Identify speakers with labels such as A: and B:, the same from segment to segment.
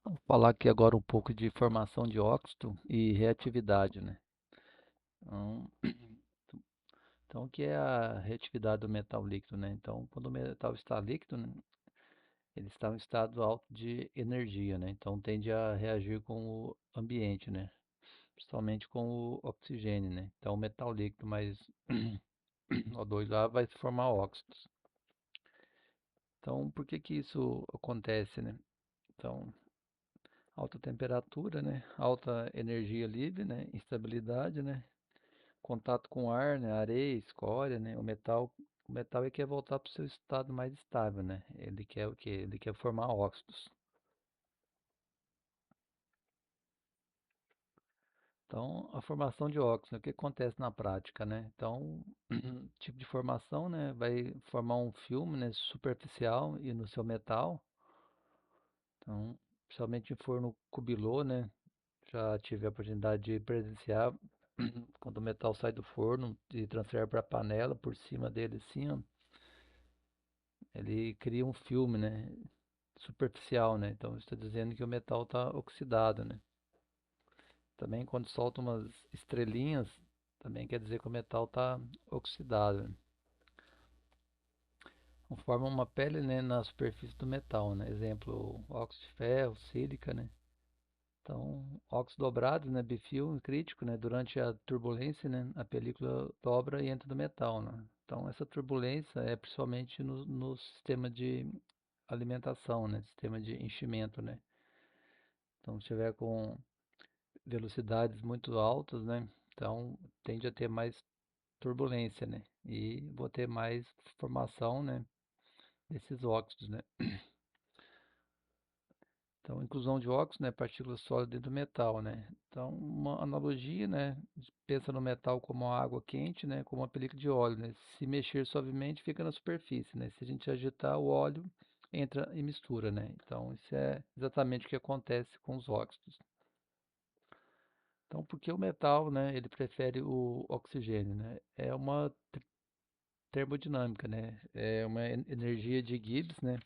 A: Vamos falar aqui agora um pouco de formação de óxido e reatividade, né? Então, o que é a reatividade do metal líquido, né? Então, quando o metal está líquido, né, ele está em estado alto de energia, né? Então, tende a reagir com o ambiente, né? Principalmente com o oxigênio, né? Então, o metal líquido mais O2 lá vai se formar óxidos. Então, por que que isso acontece, né? Então, alta temperatura, né? Alta energia livre, né? Instabilidade, né? Contato com ar, né? Areia, escória, né? O metal ele quer voltar para o seu estado mais estável, né? Ele quer o quê? Ele quer formar óxidos. Então, a formação de óxidos, né? O que acontece na prática, né? Então, tipo de formação, né? Vai formar um filme, né? Superficial e no seu metal. Então, principalmente em forno cubilô, né? Já tive a oportunidade de presenciar quando o metal sai do forno e transfere para a panela por cima dele assim, ó, ele cria um filme, né? Superficial, né? Então está dizendo que o metal está oxidado, né? Também quando solta umas estrelinhas, também quer dizer que o metal está oxidado, né? Forma uma pele, né, na superfície do metal, né? Exemplo, óxido de ferro, sílica, né? Então, óxidos dobrados, né, bifio crítico, né, durante a turbulência, né, a película dobra e entra no metal, né. Então, essa turbulência é principalmente no sistema de alimentação, né, sistema de enchimento, né. Então, se tiver com velocidades muito altas, né, então tende a ter mais turbulência, né, e vou ter mais formação, né, desses óxidos, né. Então, inclusão de óxidos, né, partículas sólidas dentro do metal, né. Então, uma analogia, né, pensa no metal como a água quente, né, como uma película de óleo, né. Se mexer suavemente, fica na superfície, né. Se a gente agitar, o óleo entra e mistura, né. Então, isso é exatamente o que acontece com os óxidos. Então, por que o metal, né, ele prefere o oxigênio, né? É uma termodinâmica, né? É uma energia de Gibbs, né?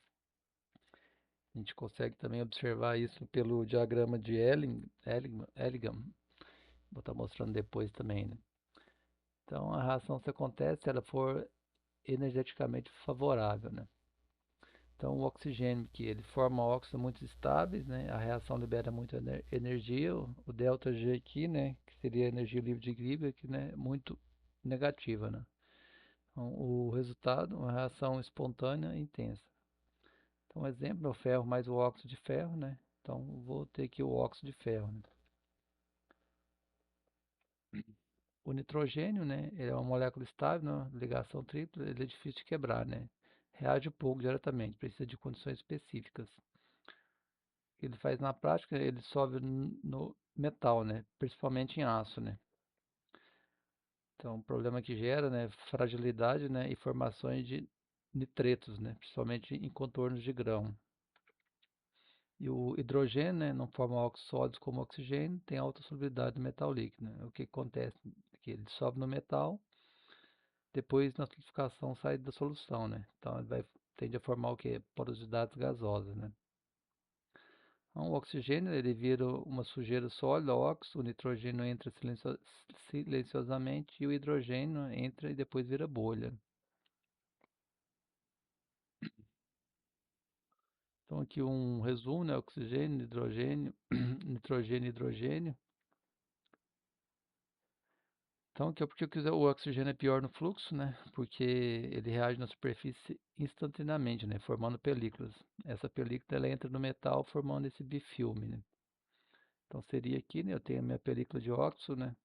A: A gente consegue também observar isso pelo diagrama de Elingham. Vou estar mostrando depois também, né? Então, a reação se acontece se ela for energeticamente favorável, né? Então, o oxigênio que ele forma óxidos muito estáveis, né? A reação libera muita energia, o delta G aqui, né? Que seria a energia livre de Gibbs, aqui, né? Muito negativa, né? Então, o resultado, uma reação espontânea e intensa. Então, um exemplo é o ferro mais o óxido de ferro, né? Então, vou ter aqui o óxido de ferro, né? O nitrogênio, né, ele é uma molécula estável, né, ligação tripla, ele é difícil de quebrar, né? Reage pouco diretamente, precisa de condições específicas. O que ele faz na prática, ele dissolve no metal, né, principalmente em aço, né? Então, o problema que gera, né, fragilidade, né, e formações de nitretos, né, principalmente em contornos de grão. E o hidrogênio, né, não forma óxidos sólidos como oxigênio, tem alta solubilidade no metal líquido, né? O que acontece é que ele dissolve no metal. Depois, na liquidificação, sai da solução, né? Então, ele vai, tende a formar o que? Porosidades gasosas, né? Então, o oxigênio, ele vira uma sujeira sólida, óxido, o nitrogênio entra silenciosamente e o hidrogênio entra e depois vira bolha. Então, aqui um resumo, né? Oxigênio, hidrogênio, nitrogênio e hidrogênio. Então, que é porque o oxigênio é pior no fluxo, né? Porque ele reage na superfície instantaneamente, né? Formando películas. Essa película ela entra no metal formando esse bifilme, né? Então seria aqui, né? Eu tenho a minha película de óxido, né?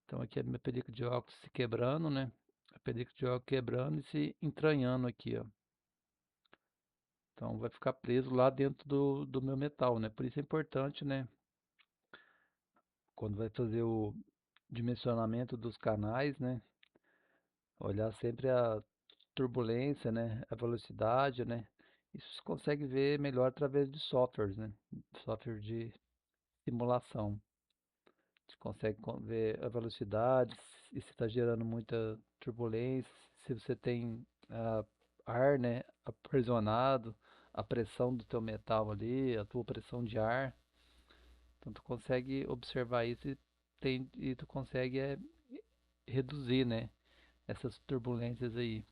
A: Então aqui é a minha película de óxido se quebrando, né? A película de óxido quebrando e se entranhando aqui, ó. Então vai ficar preso lá dentro do meu metal, né? Por isso é importante, né? Quando vai fazer o dimensionamento dos canais, né? Olhar sempre a turbulência, né? A velocidade, né? Isso se consegue ver melhor através de softwares, né? Software de simulação. Você consegue ver a velocidade, e se está gerando muita turbulência, se você tem ar, né, aprisionado, a pressão do teu metal ali, a tua pressão de ar. Então tu consegue observar isso e tu consegue reduzir, né, essas turbulências aí.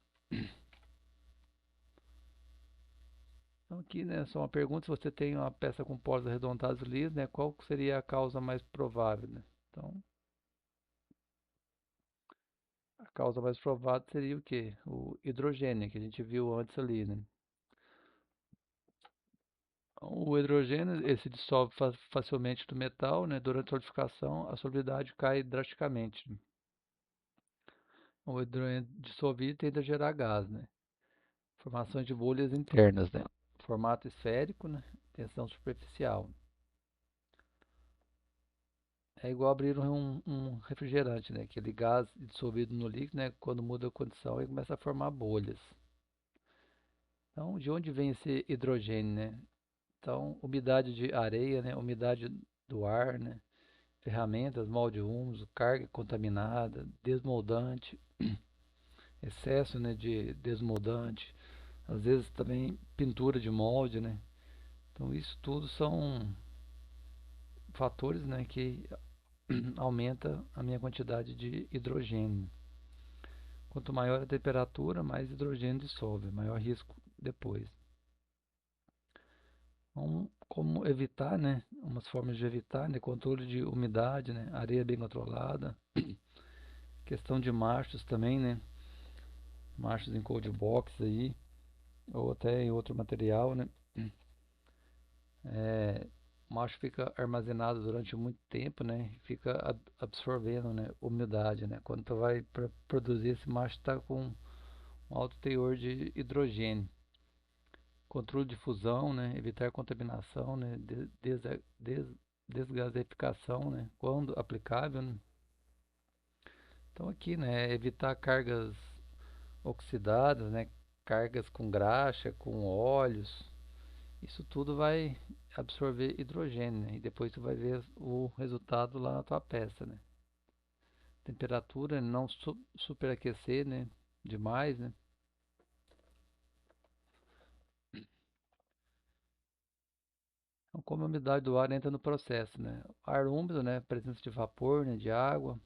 A: Então aqui, né, só uma pergunta, se você tem uma peça com poros arredondados lisos, né, qual seria a causa mais provável, né? Então, a causa mais provável seria o quê? O hidrogênio, que a gente viu antes ali, né? O hidrogênio, ele se dissolve facilmente do metal, né? Durante a solidificação, a solubilidade cai drasticamente. O hidrogênio dissolvido tende a gerar gás, né? Formação de bolhas internas, né? Formato esférico, né? Tensão superficial. É igual abrir um refrigerante, né? Aquele gás dissolvido no líquido, né? Quando muda a condição, ele começa a formar bolhas. Então, de onde vem esse hidrogênio, né? Então, umidade de areia, né? Umidade do ar, né? Ferramentas, molde úmido, carga contaminada, desmoldante, excesso, né, de desmoldante, às vezes também pintura de molde, né? Então, isso tudo são fatores, né, que aumenta a minha quantidade de hidrogênio. Quanto maior a temperatura, mais hidrogênio dissolve, maior risco depois. Então, como evitar, né? Umas formas de evitar, né? Controle de umidade, né? Areia bem controlada. Questão de machos também, né? Machos em cold box aí, ou até em outro material, né? É, o macho fica armazenado durante muito tempo, né? Fica absorvendo, né? Umidade, né? Quando tu vai produzir, esse macho está com um alto teor de hidrogênio. Controle de fusão, né? Evitar contaminação, né? Desgasificação, né? Quando aplicável, né? Então aqui, né? Evitar cargas oxidadas, né? Cargas com graxa, com óleos. Isso tudo vai absorver hidrogênio, né? E depois tu vai ver o resultado lá na tua peça, né? Temperatura, não superaquecer, né? Demais, né? Então, como a umidade do ar entra no processo, né? Ar úmido, né? Presença de vapor, né? De água,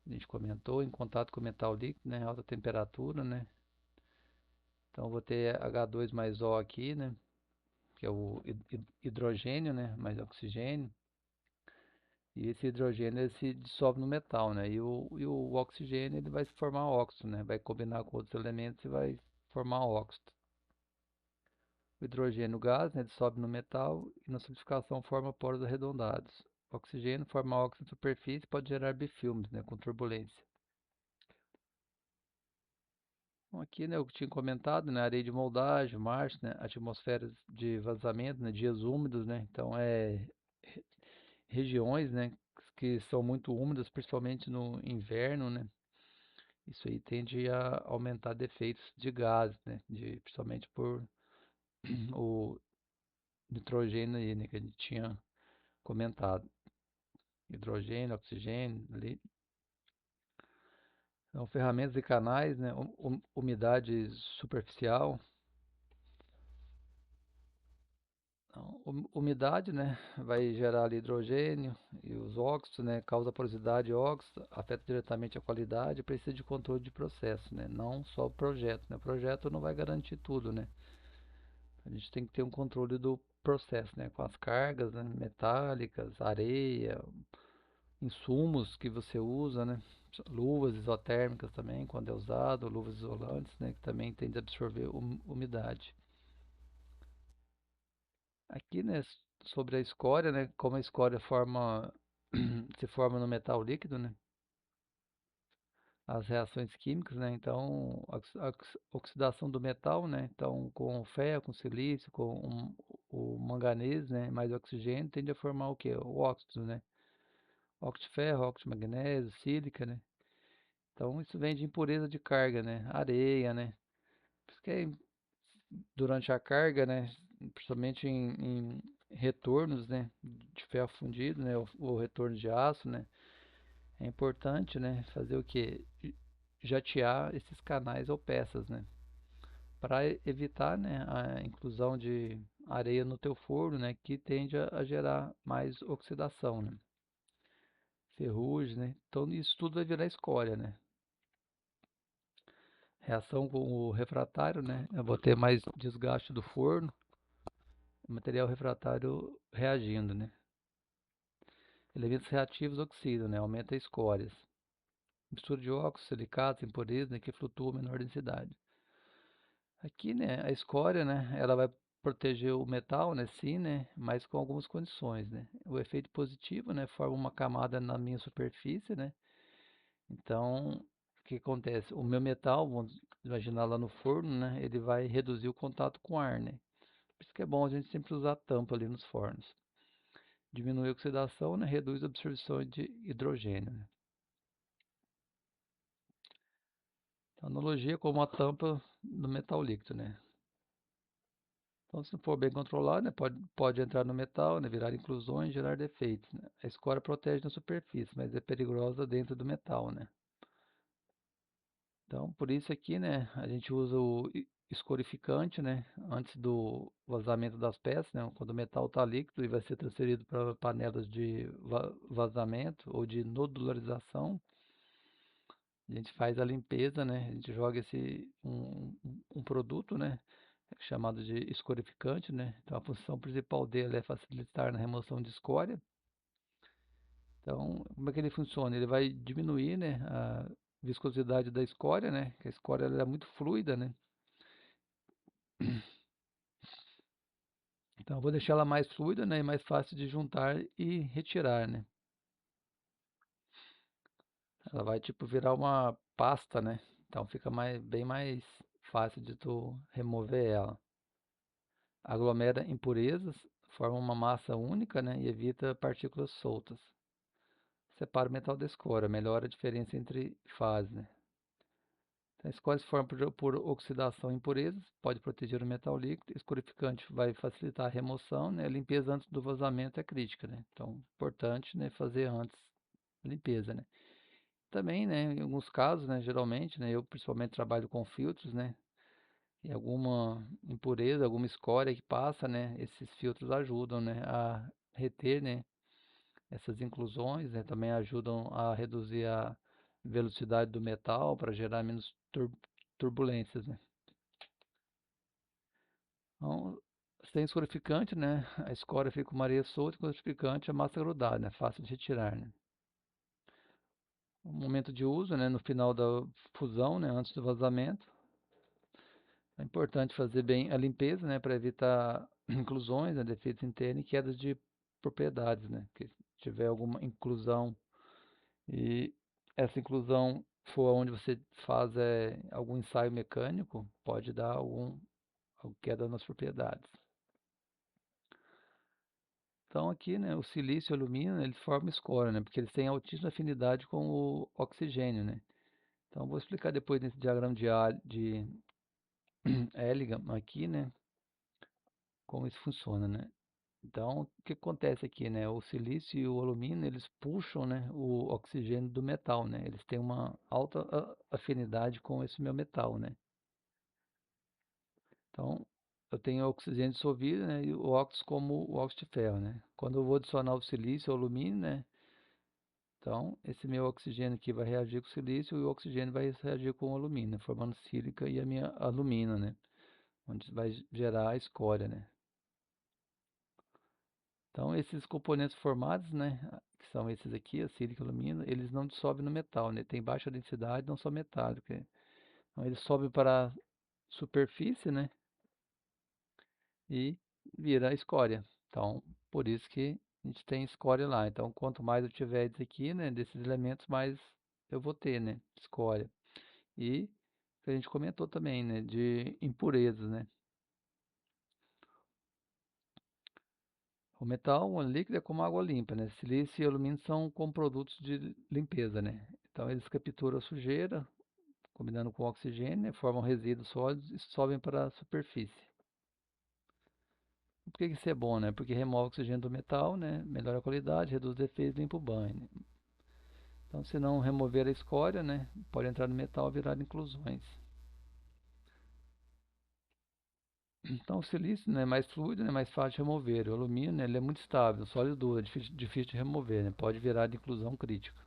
A: a gente comentou, em contato com o metal líquido, né? Alta temperatura, né? Então vou ter H2 mais O aqui, né? Que é o hidrogênio, né? Mais oxigênio. E esse hidrogênio ele se dissolve no metal, né? E o oxigênio ele vai se formar óxido, né? Vai combinar com outros elementos e vai formar óxido. O hidrogênio, o gás, né? Dissolve no metal e na solidificação forma poros arredondados. O oxigênio forma óxido na superfície e pode gerar bifilmes, né? Com turbulência. Bom, aqui, né, eu tinha comentado, né, areia de moldagem, março, né, atmosferas de vazamento, né, dias úmidos, né, então re- regiões, né, que são muito úmidas, principalmente no inverno, né, isso aí tende a aumentar defeitos de gases, né, principalmente por o nitrogênio aí, né, que a gente tinha comentado, hidrogênio, oxigênio, ali. Então, ferramentas e canais, né, umidade superficial. Então, umidade, né, vai gerar ali hidrogênio e os óxidos, né, causa porosidade e óxido, afeta diretamente a qualidade, precisa de controle de processo, né, não só o projeto, né, o projeto não vai garantir tudo, né, a gente tem que ter um controle do processo, né, com as cargas, né, metálicas, areia, insumos que você usa, né, luvas isotérmicas também, quando é usado, luvas isolantes, né, que também tende a absorver umidade. Aqui, né, sobre a escória, né, como a escória se forma no metal líquido, né, as reações químicas, né, então a oxidação do metal, né, então com ferro, com silício, com o manganês, né, mais oxigênio, tende a formar o quê? O óxido, né, óxido de ferro, óxido de magnésio, sílica, né, então isso vem de impureza de carga, né, areia, né, por isso que durante a carga, né, principalmente em retornos, né, de ferro fundido, né, ou retorno de aço, né, é importante, né, fazer o quê? Jatear esses canais ou peças, né, para evitar, né, a inclusão de areia no teu forno, né, que tende a gerar mais oxidação, né, ferrugem, né. Então isso tudo vai virar escória, né. Reação com o refratário, né, eu vou ter mais desgaste do forno, o material refratário reagindo, né. Elementos reativos oxidam, né, aumenta escórias. Mistura de óxidos, silicatos, impurezas, né, que flutuam a menor densidade. Aqui, né, a escória, né, ela vai proteger o metal, né, sim, né, mas com algumas condições, né. O efeito positivo, né, forma uma camada na minha superfície, né. Então, o que acontece? O meu metal, vamos imaginar lá no forno, né, ele vai reduzir o contato com o ar, né. Por isso que é bom a gente sempre usar tampa ali nos fornos. Diminui a oxidação, né, reduz a absorção de hidrogênio, né. Então, analogia com uma tampa do metal líquido, né. Então, se não for bem controlado, né, pode entrar no metal, né, virar inclusões, gerar defeitos, né. A escória protege na superfície, mas é perigosa dentro do metal, né. Então, por isso aqui, né, a gente usa o escorificante, né, antes do vazamento das peças, né, quando o metal está líquido e vai ser transferido para panelas de vazamento ou de nodularização, a gente faz a limpeza, né, a gente joga um produto, né, chamado de escorificante, né? Então a função principal dele é facilitar na remoção de escória. Então, como é que ele funciona? Ele vai diminuir, né, a viscosidade da escória, né? Que a escória ela é muito fluida, né? Então eu vou deixar ela mais fluida, né, e mais fácil de juntar e retirar, né? Ela vai tipo virar uma pasta, né? Então fica bem mais fácil de tu remover ela. Aglomera impurezas, forma uma massa única, né, e evita partículas soltas. Separa o metal da escória, melhora a diferença entre fases, né? Então, a escória se forma por oxidação e impurezas, pode proteger o metal líquido. Escorificante vai facilitar a remoção, né? A limpeza antes do vazamento é crítica, né? Então, importante, né, fazer antes a limpeza, né? Também, né, em alguns casos, né, geralmente, né, eu principalmente trabalho com filtros, né? E alguma impureza, alguma escória que passa, né? Esses filtros ajudam, né, a reter, né, essas inclusões, né, também ajudam a reduzir a velocidade do metal para gerar menos turbulências, né. Então, sem escorificante, né, a escória fica uma areia solta, com escorificante a massa grudada, né, fácil de retirar, né. O momento de uso, né, no final da fusão, né, antes do vazamento, é importante fazer bem a limpeza, né, para evitar inclusões, né, defeitos internos e quedas de propriedades, né, que se tiver alguma inclusão e essa inclusão for onde você faz algum ensaio mecânico, pode dar alguma queda nas propriedades. Então aqui, né, o silício e o alumínio, né, eles formam escória, né, porque eles têm altíssima afinidade com o oxigênio, né. Então vou explicar depois nesse diagrama de Elegam aqui, né, como isso funciona, né. Então, o que acontece aqui, né? O silício e o alumínio, eles puxam, né, o oxigênio do metal, né? Eles têm uma alta afinidade com esse meu metal, né? Então, eu tenho o oxigênio dissolvido, né, e o óxido como o óxido de ferro, né? Quando eu vou adicionar o silício ou alumínio, né? Então, esse meu oxigênio aqui vai reagir com o silício e o oxigênio vai reagir com o alumínio, né, formando sílica e a minha alumina, né? Onde vai gerar a escória, né? Então, esses componentes formados, né, que são esses aqui, a sílica e a alumina, eles não dissolvem no metal, né? Tem baixa densidade, não são metálicos. Então, eles sobem para a superfície, né, e vira escória. Então, por isso que a gente tem escória lá. Então, quanto mais eu tiver disso aqui, né, desses elementos, mais eu vou ter, né, escória. E que a gente comentou também, né, de impurezas, né? O metal, o líquido é como água limpa, né? Silício e alumínio são como produtos de limpeza, né? Então eles capturam a sujeira, combinando com o oxigênio, né? Formam resíduos sólidos e sobem para a superfície. Por que isso é bom, né? Porque remove o oxigênio do metal, né? Melhora a qualidade, reduz defeitos e limpa o banho, né? Então, se não remover a escória, né? Pode entrar no metal e virar inclusões. Então o silício, né, é mais fluido, né, mais fácil de remover. O alumínio, né, ele é muito estável, sólido duro, é difícil de remover, né, pode virar de inclusão crítica.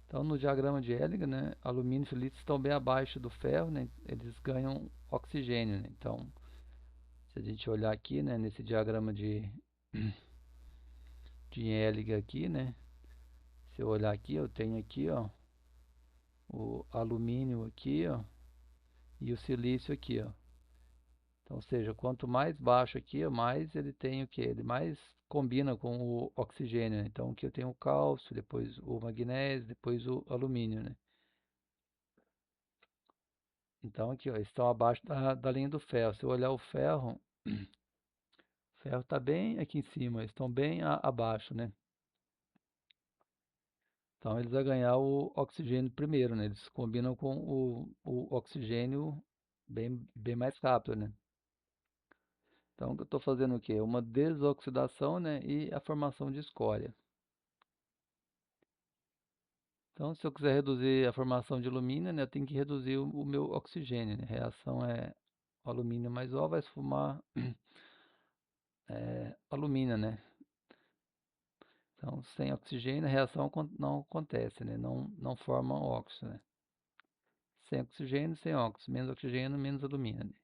A: Então no diagrama de Ellinger, né, alumínio e silício estão bem abaixo do ferro, né, eles ganham oxigênio, né. Então se a gente olhar aqui, né, nesse diagrama de Ellinger aqui, né, se eu olhar aqui, eu tenho aqui, ó, o alumínio aqui, ó, e o silício aqui, ó. Então, ou seja, quanto mais baixo aqui, mais ele tem o que? Ele mais combina com o oxigênio, né? Então, aqui eu tenho o cálcio, depois o magnésio, depois o alumínio, né? Então, aqui, ó, eles estão abaixo da linha do ferro. Se eu olhar o ferro está bem aqui em cima, eles estão bem abaixo, né? Então, eles vão ganhar o oxigênio primeiro, né? Eles combinam com o oxigênio bem mais rápido, né? Então, eu estou fazendo o quê? Uma desoxidação, né? E a formação de escória. Então, se eu quiser reduzir a formação de alumínio, né, eu tenho que reduzir o meu oxigênio, né? A reação é alumínio mais O vai se formar alumínio, né? Então, sem oxigênio, a reação não acontece, né? Não forma óxido, né? Sem oxigênio, sem óxido. Menos oxigênio, menos alumínio, né?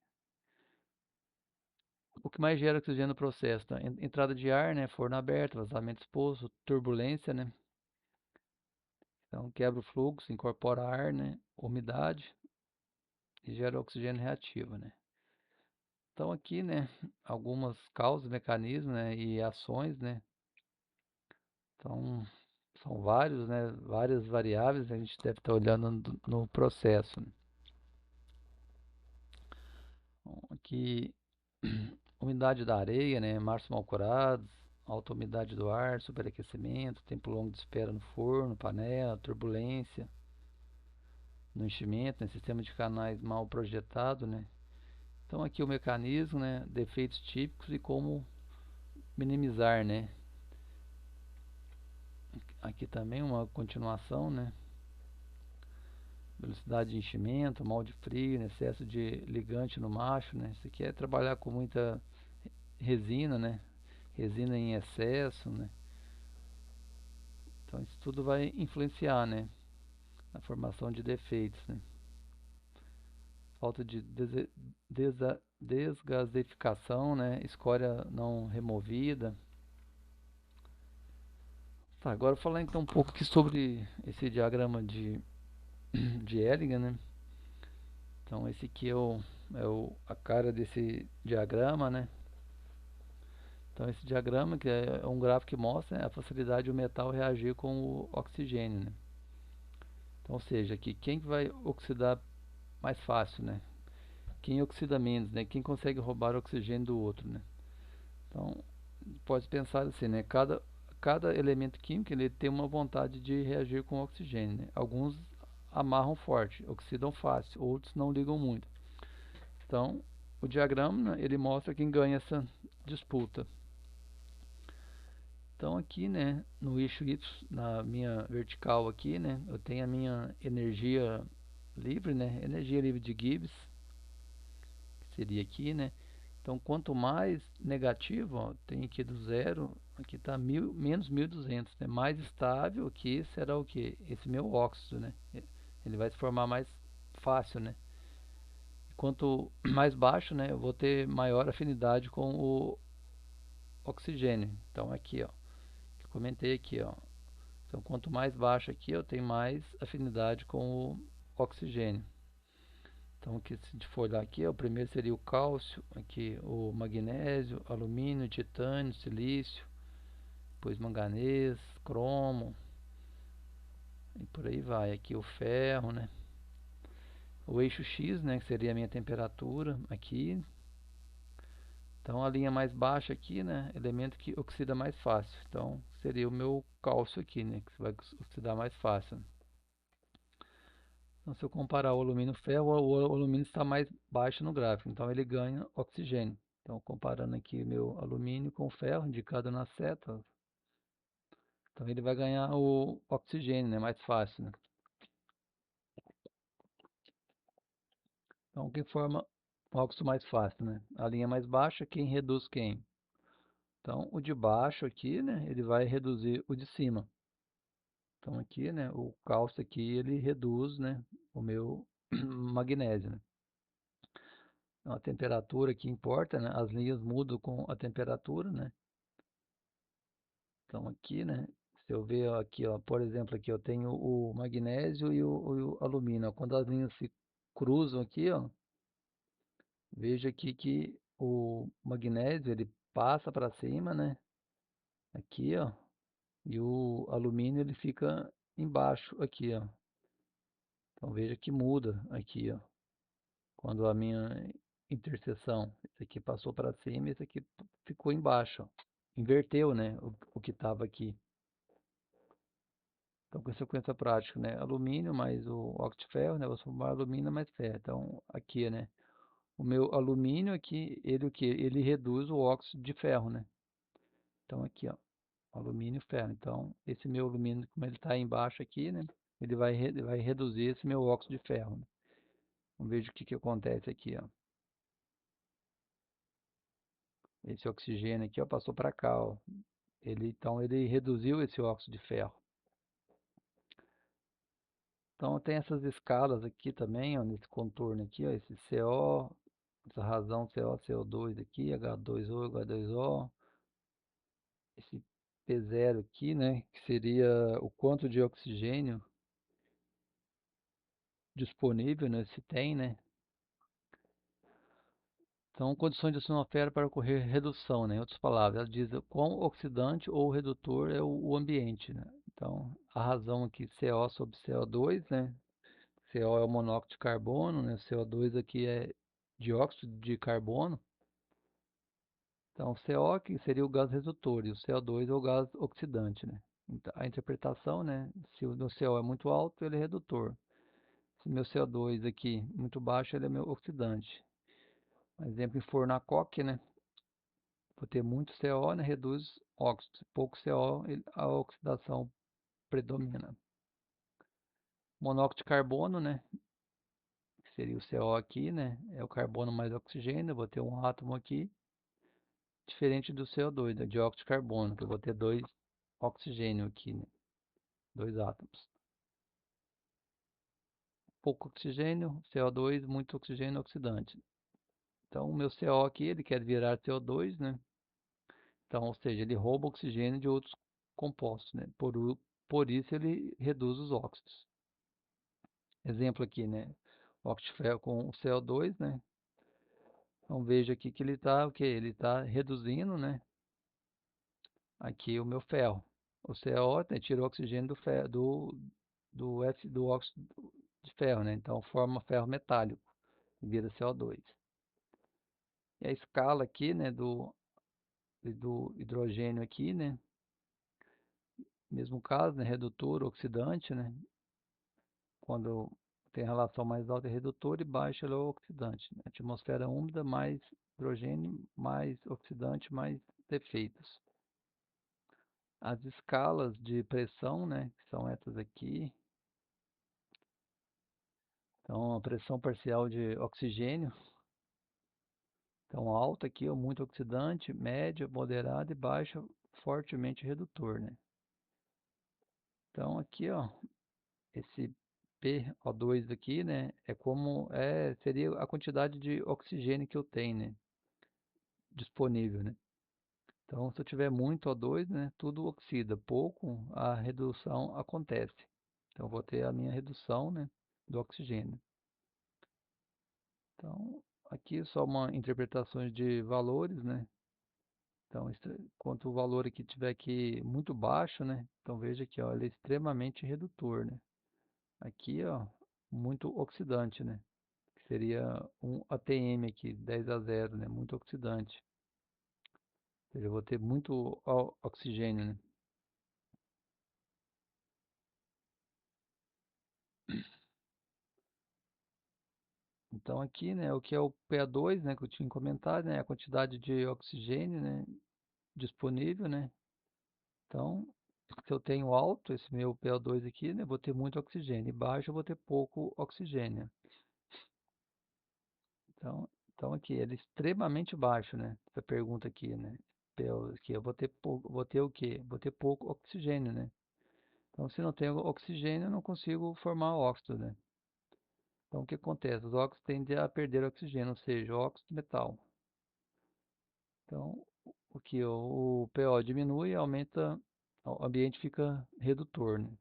A: O que mais gera oxigênio no processo? Tá? Entrada de ar, né? Forno aberto, vazamento exposto, turbulência, né? Então, quebra o fluxo, incorpora ar, né? Umidade e gera oxigênio reativo, né? Então aqui, né, algumas causas, mecanismos, né, e ações, né. Então são vários, né, várias variáveis, a gente deve estar olhando no processo, né. Bom, aqui umidade da areia, né, mares mal curados, alta umidade do ar, superaquecimento, tempo longo de espera no forno, panela, turbulência no enchimento, né, sistema de canais mal projetado, né. Então aqui o mecanismo, né, defeitos típicos e como minimizar, né. Aqui também uma continuação, né? Velocidade de enchimento, mal de frio, né? Excesso de ligante no macho, né? Isso aqui é trabalhar com muita resina, né? Resina em excesso, né? Então isso tudo vai influenciar, né? Na formação de defeitos, né? Falta de desgasificação, né? Escória não removida. Tá, agora falar então um pouco aqui sobre esse diagrama de Ellinger, né? Então esse aqui a cara desse diagrama, né? Então esse diagrama que é um gráfico que mostra, né, a facilidade do metal reagir com o oxigênio, né? Então, ou seja, aqui quem vai oxidar mais fácil, né? Quem oxida menos, né? Quem consegue roubar o oxigênio do outro, né? Então pode pensar assim, né? Cada elemento químico ele tem uma vontade de reagir com o oxigênio, né? Alguns amarram forte, oxidam fácil, outros não ligam muito. Então, o diagrama, né, ele mostra quem ganha essa disputa. Então aqui, né, no eixo Y, na minha vertical aqui, né, eu tenho a minha energia livre, né, energia livre de Gibbs, que seria aqui, né. Então quanto mais negativo, ó, tem aqui do zero, aqui está menos 1200, né, mais estável aqui será o que? Esse meu óxido, né, ele vai se formar mais fácil, né. Quanto mais baixo, né, eu vou ter maior afinidade com o oxigênio. Então aqui, ó, eu comentei aqui, ó. Então quanto mais baixo aqui, eu tenho mais afinidade com o oxigênio. Então aqui, se a gente for olhar aqui, ó, o primeiro seria o cálcio, aqui o magnésio, alumínio, titânio, silício, depois manganês, cromo e por aí vai. Aqui o ferro, né? O eixo X, né, que seria a minha temperatura aqui. Então a linha mais baixa aqui, né, elemento que oxida mais fácil. Então seria o meu cálcio aqui, né, que vai oxidar mais fácil. Então se eu comparar o alumínio e o ferro, o alumínio está mais baixo no gráfico, então ele ganha oxigênio. Então comparando aqui meu alumínio com o ferro, indicado na seta, então ele vai ganhar o oxigênio, né, mais fácil, né? Então o que forma óxido mais fácil, né? A linha mais baixa, quem reduz quem? Então, o de baixo aqui, né, ele vai reduzir o de cima. Então, aqui, né, o cálcio aqui, ele reduz, né, o meu magnésio, né? Então, a temperatura que importa, né? As linhas mudam com a temperatura, né? Então, aqui, né, se eu ver aqui, ó, por exemplo, aqui eu tenho o magnésio e o alumínio, ó. Quando as linhas se cruzam aqui, ó, veja aqui que o magnésio, ele passa para cima, né? Aqui, ó. E o alumínio ele fica embaixo aqui, ó. Então veja que muda aqui, ó. Quando a minha interseção, esse aqui passou para cima, esse aqui ficou embaixo, ó. Inverteu, né, o que estava aqui. Então, consequência prática, né, alumínio mais o óxido de ferro, né, vou somar alumínio mais ferro. Então, aqui, né, o meu alumínio aqui, ele o que? Ele reduz o óxido de ferro, né? Então, aqui, ó, alumínio e ferro. Então, esse meu alumínio, como ele está embaixo aqui, né? Ele vai reduzir esse meu óxido de ferro, né? Vamos ver o que acontece aqui, ó. Esse oxigênio aqui, ó, passou para cá, ó. Então, ele reduziu esse óxido de ferro. Então, tem essas escalas aqui também, ó, nesse contorno aqui, ó, esse CO, essa razão CO, CO2 aqui, H2O, H2O. Esse P0 aqui, né, que seria o quanto de oxigênio disponível, né, se tem, né. Então, condições de oceanofera para ocorrer redução, né? Em outras palavras, ela diz quão oxidante ou redutor é o ambiente, né? Então, a razão aqui, CO sobre CO2, né? CO é o monóxido de carbono, né? CO2 aqui é dióxido de carbono. Então, CO que seria o gás redutor e o CO2 é o gás oxidante, né? Então, a interpretação, né? Se o meu CO é muito alto, ele é redutor. Se o meu CO2 aqui muito baixo, ele é meu oxidante. Um exemplo em forno a coque, né? Por ter muito CO, né, reduz óxido. Pouco CO, a oxidação predomina. Monóxido de carbono, né, que seria o CO aqui, né, é o carbono mais oxigênio, eu vou ter um átomo aqui, diferente do CO2, né, dióxido de carbono, que eu vou ter dois oxigênio aqui, né, dois átomos. Pouco oxigênio, CO2, muito oxigênio oxidante. Então, o meu CO aqui, ele quer virar CO2, né, então, ou seja, ele rouba oxigênio de outros compostos, né, por isso ele reduz os óxidos. Exemplo aqui, né? Óxido de ferro com o CO2, né? Então veja aqui que ele está o que? Ele está reduzindo, né? Aqui o meu ferro. O CO, né, tirou o oxigênio do ferro, do óxido de ferro, né? Então forma ferro metálico e vira CO2. E a escala aqui, né, do hidrogênio aqui, né? Mesmo caso, né? Redutor, oxidante, né? Quando tem relação mais alta é redutor e baixa é oxidante, né? Atmosfera úmida, mais hidrogênio, mais oxidante, mais defeitos. As escalas de pressão, né, que são essas aqui. Então, a pressão parcial de oxigênio, então alta aqui, ó, muito oxidante, média, moderada e baixa, fortemente redutor, né? Então, aqui, ó, esse PO2 aqui, né, seria a quantidade de oxigênio que eu tenho, né, disponível, né? Então, se eu tiver muito O2, né, tudo oxida, pouco, a redução acontece. Então, eu vou ter a minha redução, né, do oxigênio. Então, aqui só uma interpretação de valores, né? Então, quanto o valor aqui tiver aqui muito baixo, né? Então, veja aqui, ó, ele é extremamente redutor, né? Aqui, ó, muito oxidante, né? Que seria um ATM aqui, 10 a 0, né? Muito oxidante. Ou seja, eu vou ter muito oxigênio, né? Então aqui, né, o que é o PA2, né, que eu tinha comentado, né, a quantidade de oxigênio, né, disponível, né. Então, se eu tenho alto esse meu PO2 aqui, né, vou ter muito oxigênio, e baixo eu vou ter pouco oxigênio. Então, Então aqui, ele é extremamente baixo, né? Essa pergunta aqui, né? Aqui, eu vou ter pouco, vou ter o quê? Vou ter pouco oxigênio, né? Então, se não tenho oxigênio, eu não consigo formar óxido, né? Então, o que acontece? Os óxidos tendem a perder oxigênio, ou seja, óxido de metal. Então, o que o PO diminui, aumenta, o ambiente fica redutor, né?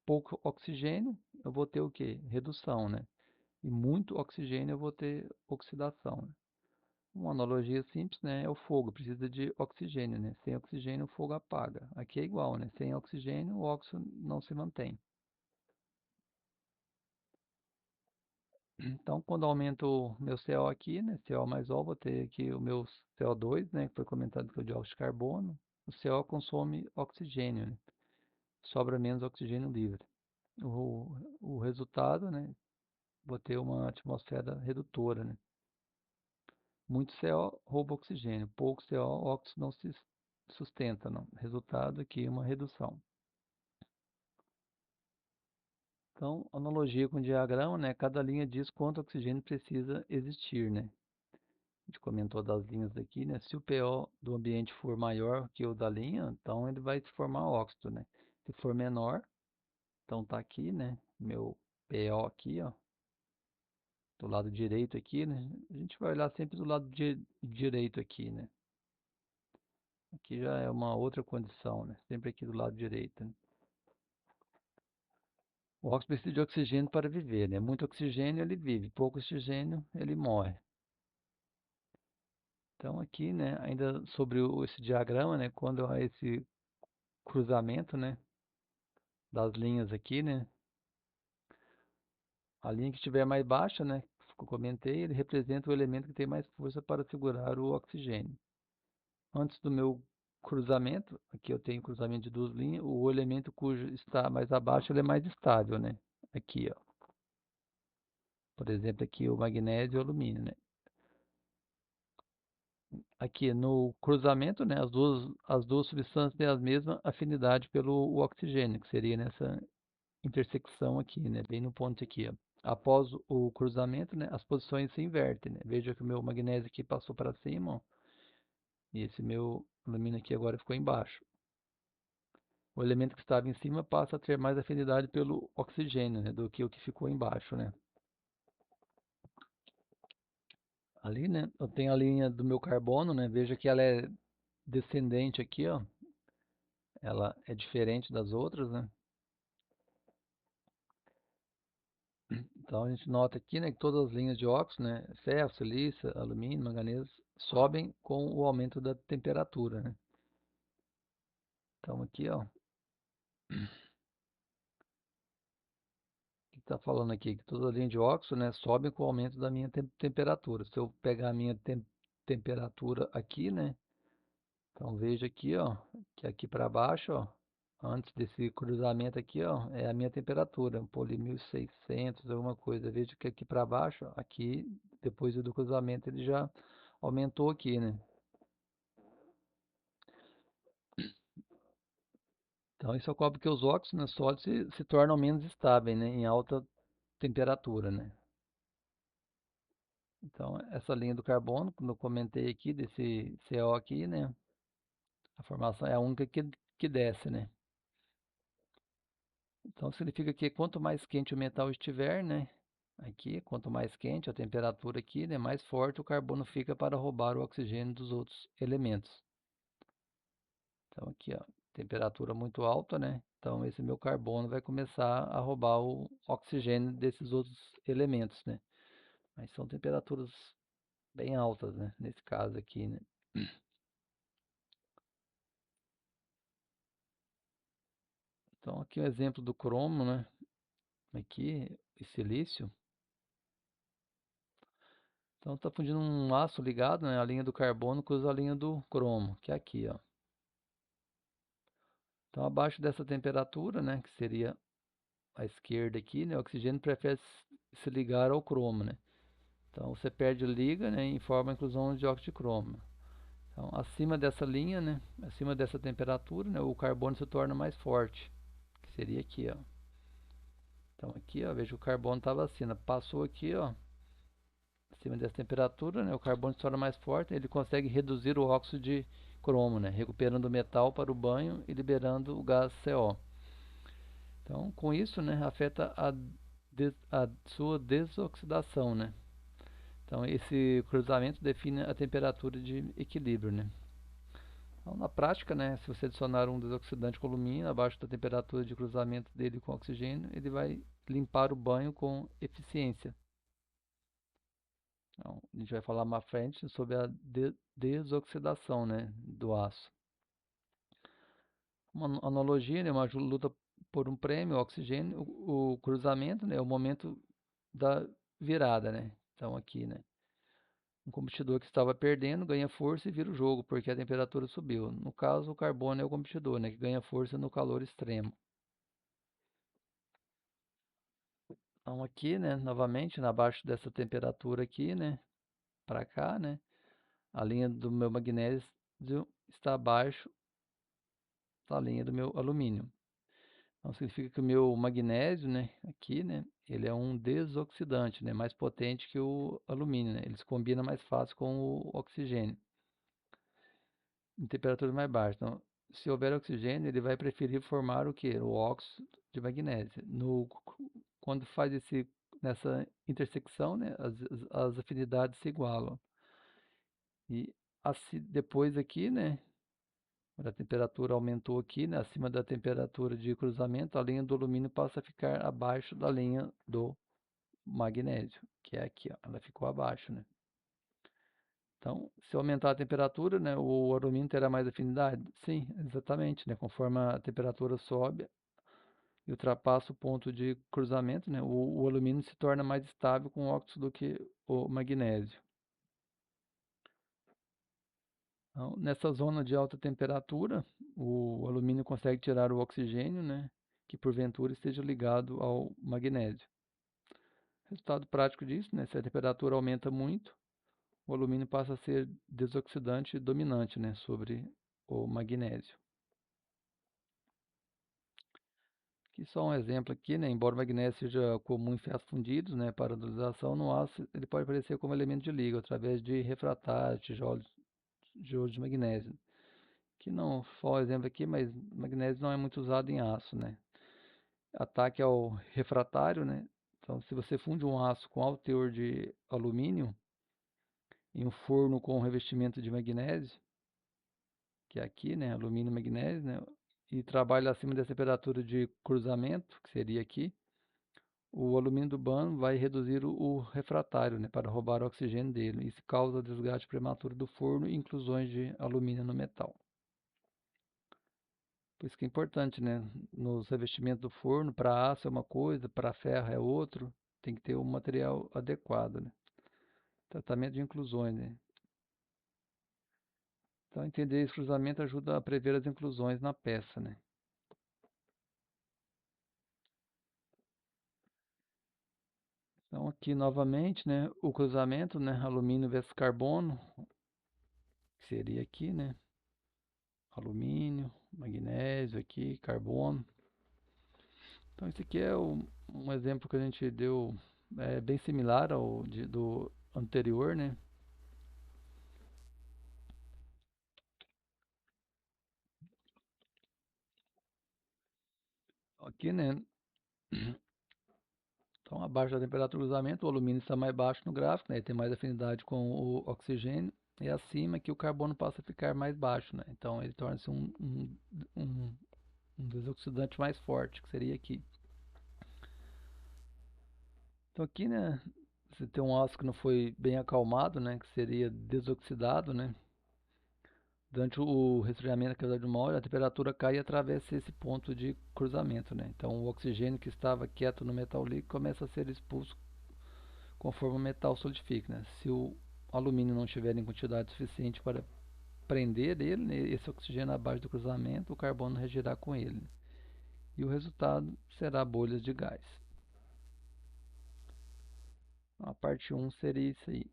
A: Pouco oxigênio, eu vou ter o quê? Redução, né? E muito oxigênio, eu vou ter oxidação, né? Uma analogia simples, né? É o fogo, precisa de oxigênio, né? Sem oxigênio, o fogo apaga. Aqui é igual, né? Sem oxigênio, o óxido não se mantém. Então, quando aumento o meu CO aqui, né? CO mais O, vou ter aqui o meu CO2, né? Que foi comentado que é o dióxido de carbono. O CO consome oxigênio, né? Sobra menos oxigênio livre. O resultado, né? Vou ter uma atmosfera redutora, né? Muito CO rouba oxigênio, pouco CO, o óxido não se sustenta, não. Resultado aqui, uma redução. Então, analogia com o diagrama, né? Cada linha diz quanto oxigênio precisa existir, né? A gente comentou das linhas aqui, né? Se o PO do ambiente for maior que o da linha, então ele vai se formar óxido, né? Se for menor, então tá aqui, né? Meu PO aqui, ó, do lado direito aqui, né? A gente vai olhar sempre do lado direito aqui, né? Aqui já é uma outra condição, né? Sempre aqui do lado direito, né? O óxido precisa de oxigênio para viver, né? Muito oxigênio ele vive, pouco oxigênio ele morre. Então aqui, né, ainda sobre esse diagrama, né, quando há esse cruzamento, né, das linhas aqui, né, a linha que estiver mais baixa, né, que eu comentei, ele representa o elemento que tem mais força para segurar o oxigênio. Antes do meu cruzamento, aqui eu tenho cruzamento de duas linhas, o elemento cujo está mais abaixo, ele é mais estável, né, aqui, ó. Por exemplo, aqui o magnésio e o alumínio, né. Aqui no cruzamento, né, as duas substâncias têm a mesma afinidade pelo oxigênio, que seria nessa intersecção aqui, né, bem no ponto aqui, ó. Após o cruzamento, né, as posições se invertem, né? Veja que o meu magnésio aqui passou para cima, ó, e esse meu alumínio aqui agora ficou embaixo. O elemento que estava em cima passa a ter mais afinidade pelo oxigênio, né, do que o que ficou embaixo, né. Ali, né, eu tenho a linha do meu carbono, né, veja que ela é descendente aqui, ó. Ela é diferente das outras, né. Então a gente nota aqui, né, que todas as linhas de óxido, né, ferro, silício, alumínio, manganês, sobem com o aumento da temperatura, né. Então aqui, ó, que está falando aqui que todas as linhas de óxido, né, sobem com o aumento da minha temperatura. Se eu pegar a minha temperatura aqui, né, então veja aqui, ó, que aqui para baixo, ó, antes desse cruzamento aqui, ó, é a minha temperatura, por ali 1600, alguma coisa. Veja que aqui para baixo, ó, aqui, depois do cruzamento, ele já aumentou aqui, né. Então isso ocorre porque os óxidos, né, sólidos se tornam menos estáveis, né, em alta temperatura, né. Então essa linha do carbono, como eu comentei aqui, desse CO aqui, né, a formação é a única que desce, né. Então significa que quanto mais quente o metal estiver, né, aqui, quanto mais quente a temperatura aqui, né, mais forte o carbono fica para roubar o oxigênio dos outros elementos. Então aqui, ó, temperatura muito alta, né? Então esse meu carbono vai começar a roubar o oxigênio desses outros elementos, né? Mas são temperaturas bem altas, né? Nesse caso aqui, né? Então aqui um exemplo do cromo, né? Aqui, e silício. Então está fundindo um aço ligado, né? A linha do carbono com a linha do cromo, que é aqui, ó. Então abaixo dessa temperatura, né? Que seria a esquerda aqui, né? O oxigênio prefere se ligar ao cromo, né? Então você perde liga, né, e forma a inclusão de dióxido de cromo. Então, acima dessa linha, né, acima dessa temperatura, né, o carbono se torna mais forte, que seria aqui, ó. Então aqui, ó, veja que o carbono estava acima, passou aqui, ó, Acima dessa temperatura, né, o carbono se torna mais forte, ele consegue reduzir o óxido de cromo, né, recuperando o metal para o banho e liberando o gás CO. Então, com isso, né, afeta a sua desoxidação, né? Então, esse cruzamento define a temperatura de equilíbrio, né? Então, na prática, né, se você adicionar um desoxidante com alumínio abaixo da temperatura de cruzamento dele com oxigênio, ele vai limpar o banho com eficiência. Então, a gente vai falar mais frente sobre a desoxidação, né, do aço. Uma analogia, né, uma luta por um prêmio, oxigênio, o cruzamento, né, é o momento da virada, né? Então aqui, né, um competidor que estava perdendo ganha força e vira o jogo, porque a temperatura subiu. No caso, o carbono é o competidor, né, que ganha força no calor extremo. Então aqui, né, novamente, abaixo dessa temperatura aqui, né, para cá, né, a linha do meu magnésio está abaixo da linha do meu alumínio. Então significa que o meu magnésio, né, aqui, né, ele é um desoxidante, né, mais potente que o alumínio, né, ele se combina mais fácil com o oxigênio em temperaturas mais baixas. Então, se houver oxigênio, ele vai preferir formar o que? O óxido de magnésio. Quando faz nessa intersecção, né, as afinidades se igualam. E depois aqui, né, quando a temperatura aumentou aqui, né, acima da temperatura de cruzamento, a linha do alumínio passa a ficar abaixo da linha do magnésio, que é aqui, ó, ela ficou abaixo, né? Então, se aumentar a temperatura, né, o alumínio terá mais afinidade? Sim, exatamente, né? Conforme a temperatura sobe e ultrapassa o ponto de cruzamento, né, o alumínio se torna mais estável com o óxido do que o magnésio. Então, nessa zona de alta temperatura, o alumínio consegue tirar o oxigênio, né, que porventura esteja ligado ao magnésio. Resultado prático disso, né, se a temperatura aumenta muito, o alumínio passa a ser desoxidante dominante, né, sobre o magnésio. Aqui só um exemplo aqui, né, embora o magnésio seja comum em ferros fundidos, né, para utilização no aço, ele pode aparecer como elemento de liga através de refratários, tijolos de magnésio. Que não só um exemplo aqui, mas magnésio não é muito usado em aço, né? Ataque ao refratário, né? Então, se você funde um aço com alto teor de alumínio em um forno com revestimento de magnésio, que é aqui, né, alumínio e magnésio, né, e trabalha acima da temperatura de cruzamento, que seria aqui, o alumínio do bando vai reduzir o refratário, né, para roubar o oxigênio dele. Isso causa desgaste prematuro do forno e inclusões de alumínio no metal. Por isso que é importante, né, nos revestimentos do forno, para aço é uma coisa, para ferro é outro, tem que ter um material adequado, né? Tratamento de inclusões, né? Então, entender esse cruzamento ajuda a prever as inclusões na peça, né? Então, aqui novamente, né, o cruzamento, né, alumínio versus carbono, que seria aqui, né, alumínio, magnésio aqui, carbono. Então, esse aqui é um exemplo que a gente deu, bem similar do anterior, né? Aqui, né, então, abaixo da temperatura do cruzamento, o alumínio está mais baixo no gráfico, né? Ele tem mais afinidade com o oxigênio. E acima que o carbono passa a ficar mais baixo, né? Então ele torna-se um, um desoxidante mais forte, que seria aqui. Então aqui, né, você tem um aço que não foi bem acalmado, né, que seria desoxidado, né? Durante o resfriamento da cavidade do óleo, a temperatura cai e atravessa esse ponto de cruzamento, né? Então o oxigênio que estava quieto no metal líquido começa a ser expulso conforme o metal solidifica, né? Se o alumínio não tiver em quantidade suficiente para prender ele, né, esse oxigênio abaixo do cruzamento, o carbono reagirá com ele. E o resultado será bolhas de gás. A parte 1 seria isso aí.